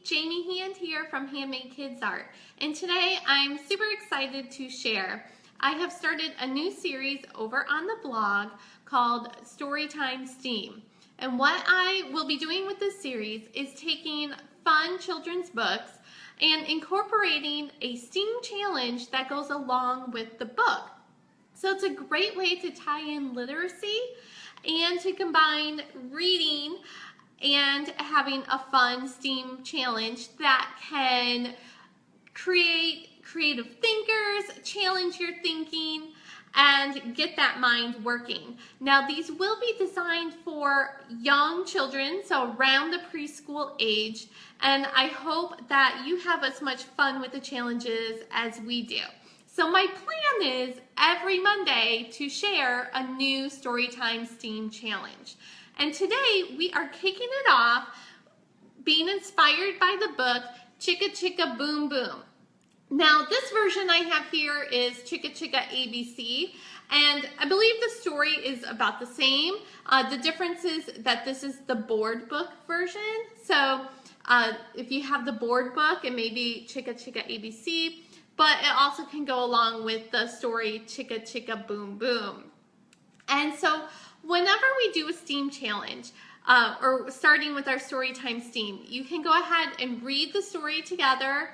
Jamie Hand here from Handmade Kids Art, and today I'm super excited to share. I have started a new series over on the blog called Storytime STEAM, and what I will be doing with this series is taking fun children's books and incorporating a STEAM challenge that goes along with the book. So it's a great way to tie in literacy and to combine reading and having a fun STEAM challenge that can create creative thinkers, challenge your thinking, and get that mind working. Now, these will be designed for young children, so around the preschool age, and I hope that you have as much fun with the challenges as we do. So my plan is every Monday to share a new Storytime STEAM challenge. And today we are kicking it off being inspired by the book Chicka Chicka Boom Boom. Now, this version I have here is Chicka Chicka ABC, and I believe the story is about the same. The difference is that this is the board book version. So if you have the board book, it may be Chicka Chicka ABC, but it also can go along with the story Chicka Chicka Boom Boom. And so whenever we do a STEAM challenge, or starting with our Storytime STEAM, you can go ahead and read the story together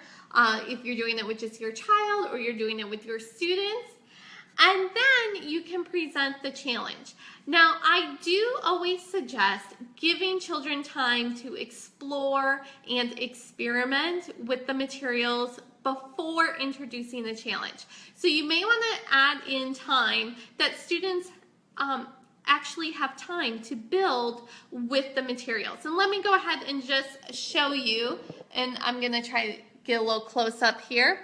if you're doing it with just your child or you're doing it with your students, and then you can present the challenge. Now, I do always suggest giving children time to explore and experiment with the materials before introducing the challenge. So you may want to add in time that students actually have time to build with the materials. And let me go ahead and just show you, and I'm going to try to get a little close up here,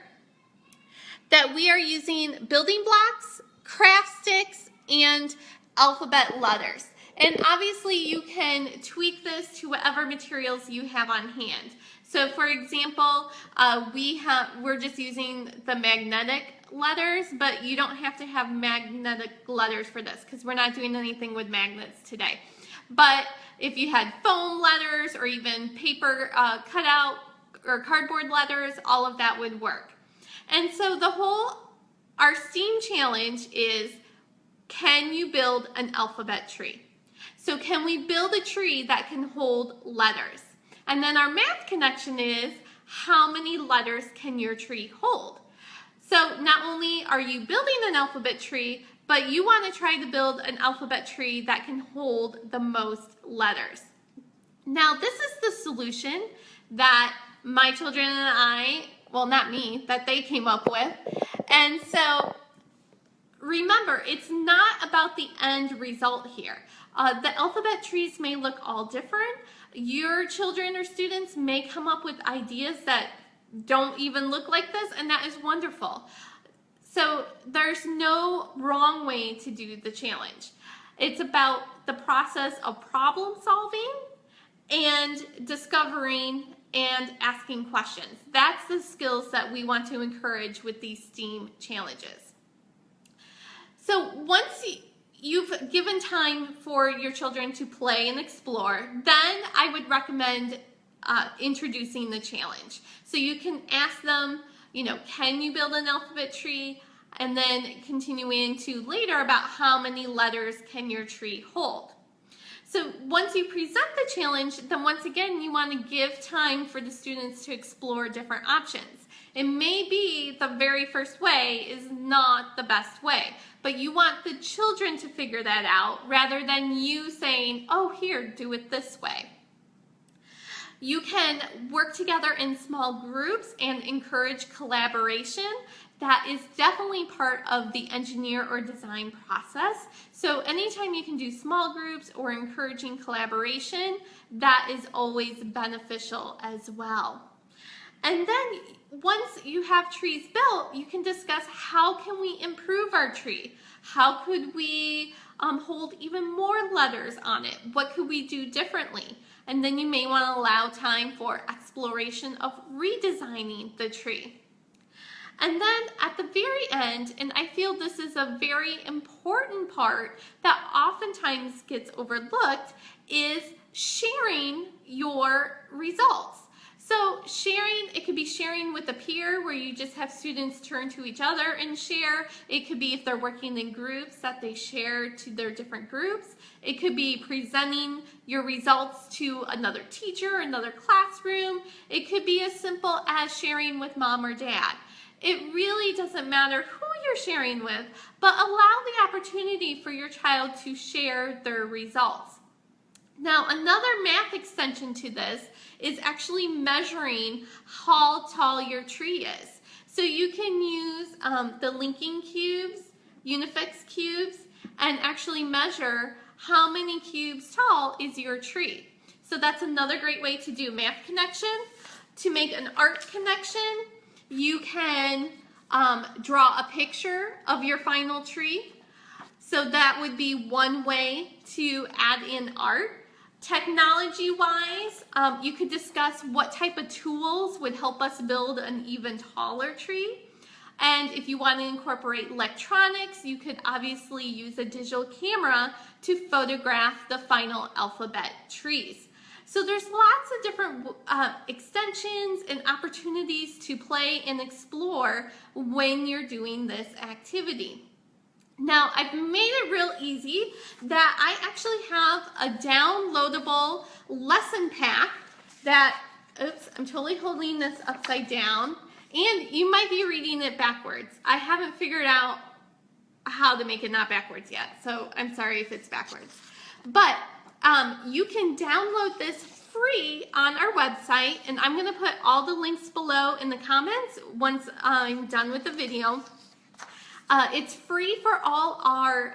that we are using building blocks, craft sticks, and alphabet letters. And obviously you can tweak this to whatever materials you have on hand. So for example, we're just using the magnetic letters, but you don't have to have magnetic letters for this because we're not doing anything with magnets today. But if you had foam letters or even paper cutout or cardboard letters, all of that would work. And so our STEAM challenge is, can you build an alphabet tree? So can we build a tree that can hold letters? And then our math connection is, how many letters can your tree hold? So not only are you building an alphabet tree, but you want to try to build an alphabet tree that can hold the most letters. Now, this is the solution that my children and I, well, not me, that they came up with. And so remember, it's not about the end result here. The alphabet trees may look all different. Your children or students may come up with ideas that don't even look like this, and that is wonderful. So there's no wrong way to do the challenge. It's about the process of problem solving and discovering and asking questions. That's the skills that we want to encourage with these STEAM challenges. So once you've given time for your children to play and explore, then I would recommend introducing the challenge. So you can ask them, can you build an alphabet tree? And then continuing to later about how many letters can your tree hold. So once you present the challenge, then once again, you want to give time for the students to explore different options. It may be the very first way is not the best way, but you want the children to figure that out rather than you saying, oh, here, do it this way. You can work together in small groups and encourage collaboration. That is definitely part of the engineer or design process. So anytime you can do small groups or encouraging collaboration, that is always beneficial as well. And then once you have trees built, you can discuss, how can we improve our tree? How could we hold even more letters on it? What could we do differently? And then you may want to allow time for exploration of redesigning the tree. And then at the very end, and I feel this is a very important part that oftentimes gets overlooked, is sharing your results. So sharing, it could be sharing with a peer where you just have students turn to each other and share. It could be if they're working in groups that they share to their different groups. It could be presenting your results to another teacher, another classroom. It could be as simple as sharing with mom or dad. It really doesn't matter who you're sharing with, but allow the opportunity for your child to share their results. Now, another math extension to this is actually measuring how tall your tree is. So you can use the linking cubes, Unifix cubes, and actually measure how many cubes tall is your tree. So that's another great way to do math connection. To make an art connection, you can draw a picture of your final tree. So that would be one way to add in art. Technology-wise, you could discuss what type of tools would help us build an even taller tree. And if you want to incorporate electronics, you could obviously use a digital camera to photograph the final alphabet trees. So there's lots of different extensions and opportunities to play and explore when you're doing this activity. Now, I've made it real easy that I actually have a downloadable lesson pack that, oops, I'm totally holding this upside down, and you might be reading it backwards. I haven't figured out how to make it not backwards yet, so I'm sorry if it's backwards. But you can download this free on our website, and I'm going to put all the links below in the comments once I'm done with the video. It's free for all our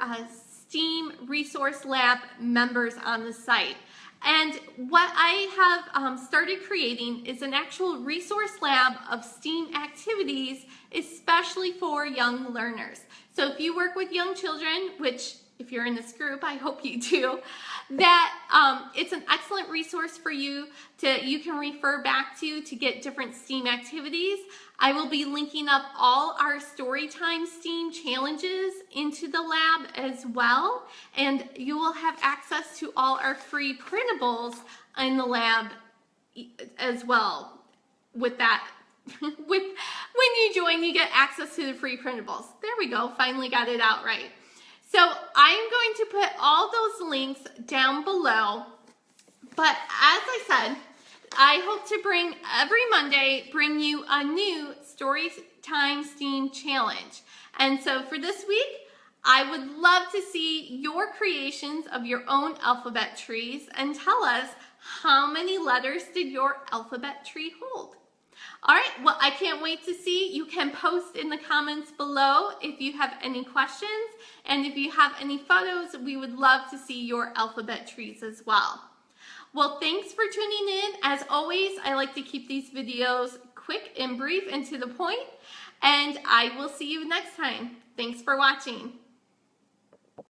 STEAM Resource Lab members on the site. And what I have started creating is an actual resource lab of STEAM activities, especially for young learners. So if you work with young children, which if you're in this group, I hope you do, that it's an excellent resource for you you can refer back to get different STEAM activities. I will be linking up all our Storytime STEAM challenges into the lab as well, and you will have access to all our free printables in the lab as well. With that, when you join, you get access to the free printables. There we go, finally got it out right. So I'm going to put all those links down below, but as I said, I hope to every Monday, bring you a new Storytime STEAM challenge. And so for this week, I would love to see your creations of your own alphabet trees and tell us how many letters did your alphabet tree hold. All right, well, I can't wait to see. You can post in the comments below if you have any questions, and if you have any photos, we would love to see your alphabet trees as well. Well, thanks for tuning in. As always, I like to keep these videos quick and brief and to the point, and I will see you next time. Thanks for watching.